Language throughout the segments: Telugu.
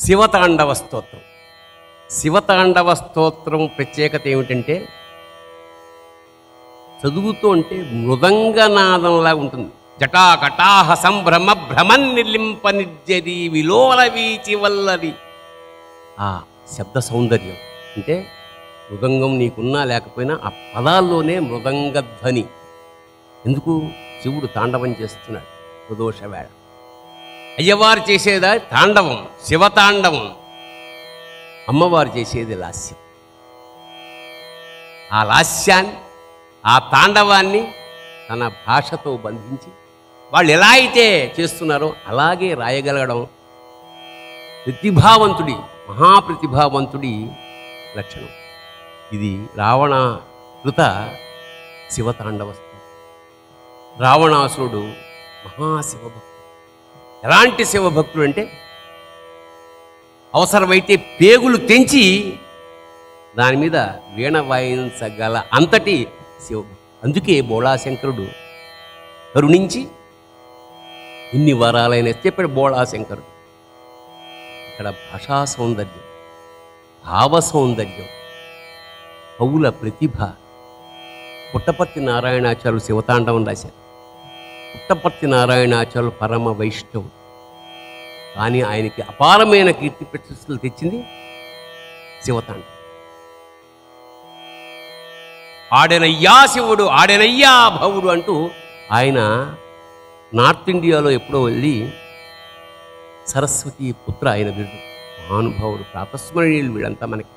శివతాండవ స్తోత్రం. శివతాండవ స్తోత్రం ప్రత్యేకత ఏమిటంటే చదువుతూ ఉంటే మృదంగనాదంలా ఉంటుంది. జటాకటాహ సంభ్రమ భ్రమన్ నిర్లింప నిర్జరి విలోల వీచి వల్లది. ఆ శబ్ద సౌందర్యం అంటే మృదంగం నీకున్నా లేకపోయినా ఆ పదాల్లోనే మృదంగధ్వని. ఎందుకు? శివుడు తాండవం చేస్తున్నాడు ప్రదోష వేళ. అయ్యవారు చేసేదా తాండవం, శివతాండవం. అమ్మవారు చేసేది లాస్యం. ఆ లాస్యాన్ని, ఆ తాండవాన్ని తన భాషతో బంధించి వాళ్ళు ఎలా అయితే చేస్తున్నారో అలాగే రాయగలగడం ప్రతిభావంతుడి, మహాప్రతిభావంతుడి లక్షణం. ఇది రావణ కృత శివతాండవ. రావణాసురుడు మహాశివభక్తుడు. ఎలాంటి శివభక్తుడు అంటే అవసరమైతే పేగులు తెంచి దాని మీద వీణ వాయించగల అంతటి శివభక్తుడు. అందుకే బోళాశంకరుడు కరుణించి ఇన్ని వరాలైన చెప్పాడు బోళాశంకరుడు. ఇక్కడ భాషా సౌందర్యం, భావ సౌందర్యం, కవుల ప్రతిభ. పుట్టపర్తి నారాయణాచార్యులు శివతాండవం రాశారు. పుట్టపర్తి నారాయణాచార్యులు పరమ వైష్ణవుడు, కానీ ఆయనకి అపారమైన కీర్తి ప్రతిష్టలు తెచ్చింది శివతాండవం. ఆడెనయ్యా శివుడు, ఆడెనయ్యా భవుడు అంటూ ఆయన నార్త్ ఇండియాలో ఎప్పుడో వెళ్ళి సరస్వతి పుత్ర ఆయన బిరుదు. మహానుభావుడు, ప్రాతస్మరణీయులు వీళ్ళంతా మనకి.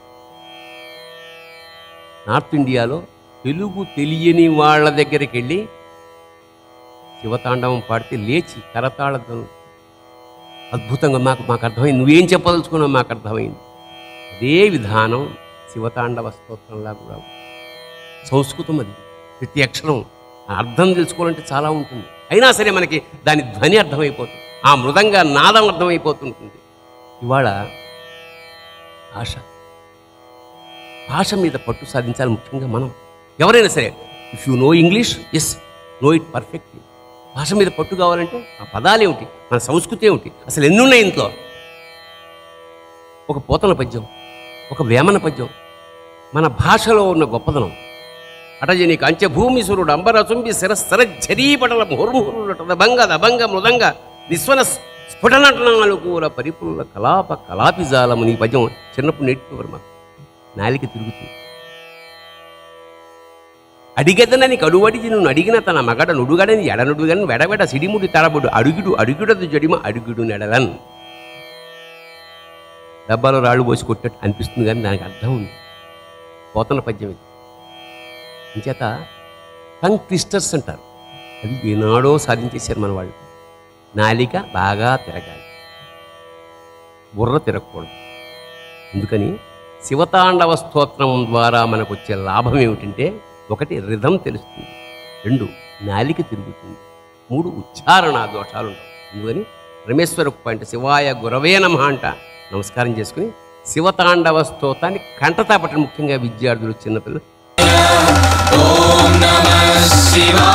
నార్త్ ఇండియాలో తెలుగు తెలియని వాళ్ళ దగ్గరికి వెళ్ళి శివతాండవం పాడితే లేచి కరతాళం అద్భుతంగా మాకు అర్థమైంది. నువ్వేం చెప్పదలుచుకున్నావు మాకు అర్థమైంది. అదే విధానం శివతాండవ స్తోత్రంలా కూడా సంస్కృతం. అది ప్రతి అక్షరం అర్థం తెలుసుకోవాలంటే చాలా ఉంటుంది. అయినా సరే మనకి దాని ధ్వని అర్థమైపోతుంది, ఆ మృదంగా నాదం అర్థమైపోతుంటుంది. ఇవాళ భాష మీద పట్టు సాధించాలి. ముఖ్యంగా మనం ఎవరైనా సరే, if you know English, yes, know it perfectly. భాష మీద పట్టు కావాలంటే ఆ పదాలు ఏమిటి, మన సంస్కృతి ఏమిటి, అసలు ఎన్నున్నాయి ఇంట్లో. ఒక పోతన పద్యం, ఒక వేమన పద్యం మన భాషలో ఉన్న గొప్పదనం. అటజని కంచభూమిసురుడు అంబరచుంబి శిరస్సరఝరీపటల ముహుర్ముహురుడభంగ దభంగ మృదంగ నిస్వన స్ఫుటనటనానుకూల పరిపూర్ణ కలాప కలాపిజాలము. నీ పద్యం చిన్నప్పుడు నేర్చుకోరు మాకు. నాలిక తిరుగుతుంది. అడిగదనని కడువడిచి నువ్వు అడిగిన తన మగడ నుడుగడని ఎడనుడుగని వెడవెడ సిడిముడి తడబుడు అడుగుడదు జడిమ అడుగుడు నెడలన్. డబ్బాలో రాళ్ళు పోసి కొట్టట్టు అనిపిస్తుంది, కానీ దానికి అర్థం ఉంది. పోతన పద్యం ఇది. అంచేత టంగ్ ట్విస్టర్స్ అంటారు. అది ఏనాడో సాధించేశారు మన వాళ్ళు. నాలిక బాగా తిరగాలి, బుర్ర తిరగకూడదు. అందుకని శివతాండవ స్తోత్రం ద్వారా మనకు వచ్చే లాభం ఏమిటంటే, 1 రిధం తెలుస్తుంది, 2 నాలిక తిరుగుతుంది, 3 ఉచ్చారణ దోషాలు ఉండవు. అందుకని రమేశ్వర పాయింట్ శివాయ గురవే నమః అంట నమస్కారం చేసుకుని శివతాండవ స్తోత్రాన్ని కంటతా పట్టడం. ముఖ్యంగా విద్యార్థులు, చిన్నపిల్లలు. ఓం నమః శివాయ.